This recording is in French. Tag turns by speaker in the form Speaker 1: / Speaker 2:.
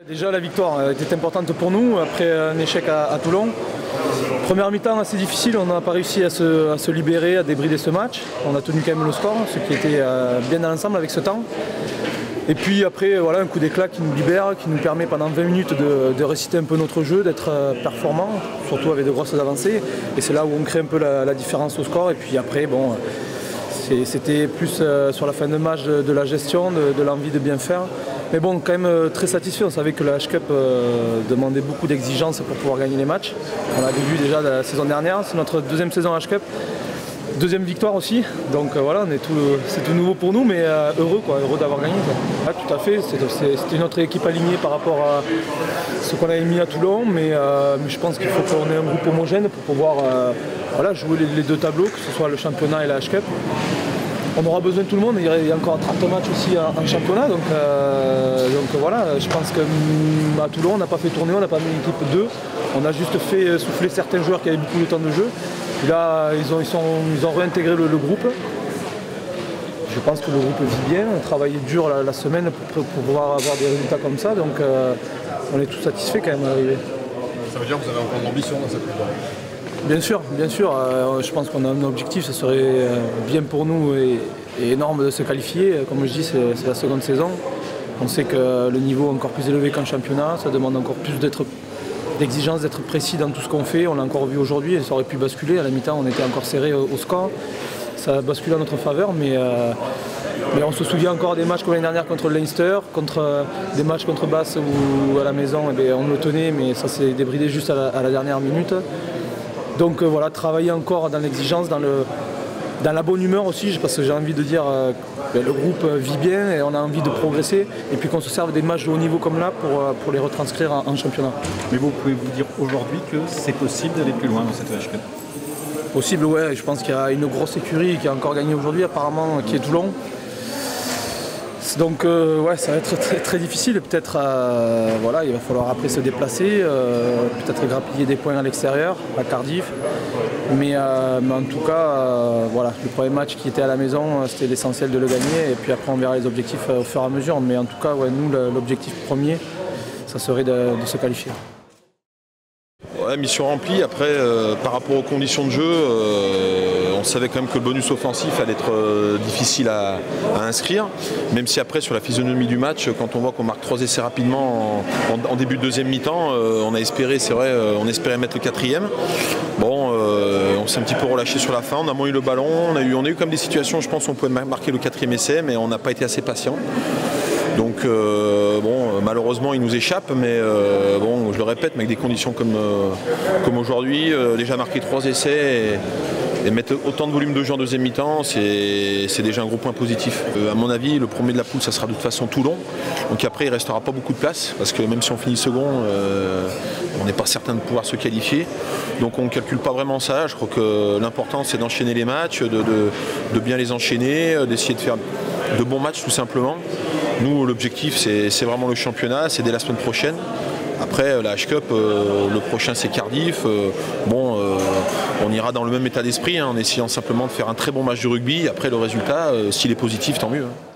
Speaker 1: Déjà la victoire était importante pour nous après un échec à Toulon. Première mi-temps assez difficile, on n'a pas réussi à se libérer, à débrider ce match. On a tenu quand même le score, ce qui était bien dans l'ensemble avec ce temps. Et puis après, voilà, un coup d'éclat qui nous libère, qui nous permet pendant 20 minutes de réciter un peu notre jeu, d'être performant, surtout avec de grosses avancées. Et c'est là où on crée un peu la différence au score. Et puis après, bon, c'était plus sur la fin de match de la gestion, de l'envie de bien faire. Mais bon, quand même très satisfait. On savait que la H-Cup demandait beaucoup d'exigences pour pouvoir gagner les matchs. On l'avait vu déjà la saison dernière, c'est notre deuxième saison H-Cup. Deuxième victoire aussi, donc voilà, c'est tout nouveau pour nous, mais heureux d'avoir gagné. Ah, tout à fait, c'était une autre équipe alignée par rapport à ce qu'on avait mis à Toulon, mais je pense qu'il faut qu'on ait un groupe homogène pour pouvoir jouer les deux tableaux, que ce soit le championnat et la H-Cup. On aura besoin de tout le monde, il y a encore 30 matchs aussi en championnat, donc voilà, je pense qu'à Toulon on n'a pas fait tourner, on n'a pas mis une équipe 2, on a juste fait souffler certains joueurs qui avaient beaucoup de temps de jeu. Là, ils ont réintégré le groupe. Je pense que le groupe vit bien. On travaillait dur la semaine pour pouvoir avoir des résultats comme ça. Donc on est tous satisfaits quand même d'arriver.
Speaker 2: Ça veut dire que vous avez encore de l'ambition dans cette victoire?
Speaker 1: Bien sûr, bien sûr. Je pense qu'on a un objectif. Ce serait bien pour nous et énorme de se qualifier. Comme je dis, c'est la seconde saison. On sait que le niveau est encore plus élevé qu'en championnat. Ça demande encore plus d'exigence, d'être précis dans tout ce qu'on fait. On l'a encore vu aujourd'hui et ça aurait pu basculer. À la mi-temps, on était encore serré au score. Ça a basculé en notre faveur, mais on se souvient encore des matchs comme l'année dernière contre le Leinster, des matchs contre Basse où à la maison on le tenait, mais ça s'est débridé juste à la dernière minute. Donc voilà, travailler encore dans l'exigence, dans la bonne humeur aussi, parce que j'ai envie de dire le groupe vit bien et on a envie de progresser et puis qu'on se serve des matchs de haut niveau comme là pour les retranscrire en championnat.
Speaker 2: Mais vous pouvez vous dire aujourd'hui que c'est possible d'aller plus loin dans cette H-Cup?
Speaker 1: Possible, ouais, je pense qu'il y a une grosse écurie qui a encore gagné aujourd'hui apparemment, qui est Toulon. Donc ouais, ça va être très, très difficile, peut-être voilà, il va falloir après se déplacer, peut-être grappiller des points à l'extérieur, à Cardiff. Mais en tout cas, voilà, le premier match qui était à la maison, c'était l'essentiel de le gagner et puis après on verra les objectifs au fur et à mesure. Mais en tout cas, ouais, nous, l'objectif premier, ça serait de se qualifier.
Speaker 3: Ouais, mission remplie. Après, par rapport aux conditions de jeu, on savait quand même que le bonus offensif allait être difficile à inscrire. Même si après, sur la physionomie du match, quand on voit qu'on marque 3 essais rapidement en début de deuxième mi-temps, on a espéré, c'est vrai, on espérait mettre le 4e. Bon, on s'est un petit peu relâché sur la fin, on a moins eu le ballon, on a eu comme des situations, je pense, où on pouvait marquer le 4e essai, mais on n'a pas été assez patient. Donc bon, malheureusement il nous échappe, mais bon, je le répète, mais avec des conditions comme aujourd'hui, déjà marquer 3 essais et mettre autant de volume de jeu en deuxième mi-temps, c'est déjà un gros point positif. À mon avis, le premier de la poule, ça sera de toute façon Toulon. Donc après, il ne restera pas beaucoup de place, parce que même si on finit second, on n'est pas certain de pouvoir se qualifier. Donc on ne calcule pas vraiment ça. Je crois que l'important, c'est d'enchaîner les matchs, de bien les enchaîner, d'essayer de faire de bons matchs tout simplement. Nous, l'objectif, c'est vraiment le championnat, c'est dès la semaine prochaine. Après, la H-Cup, le prochain, c'est Cardiff. Bon, on ira dans le même état d'esprit, hein, en essayant simplement de faire un très bon match de rugby. Après, le résultat, s'il est positif, tant mieux. Hein.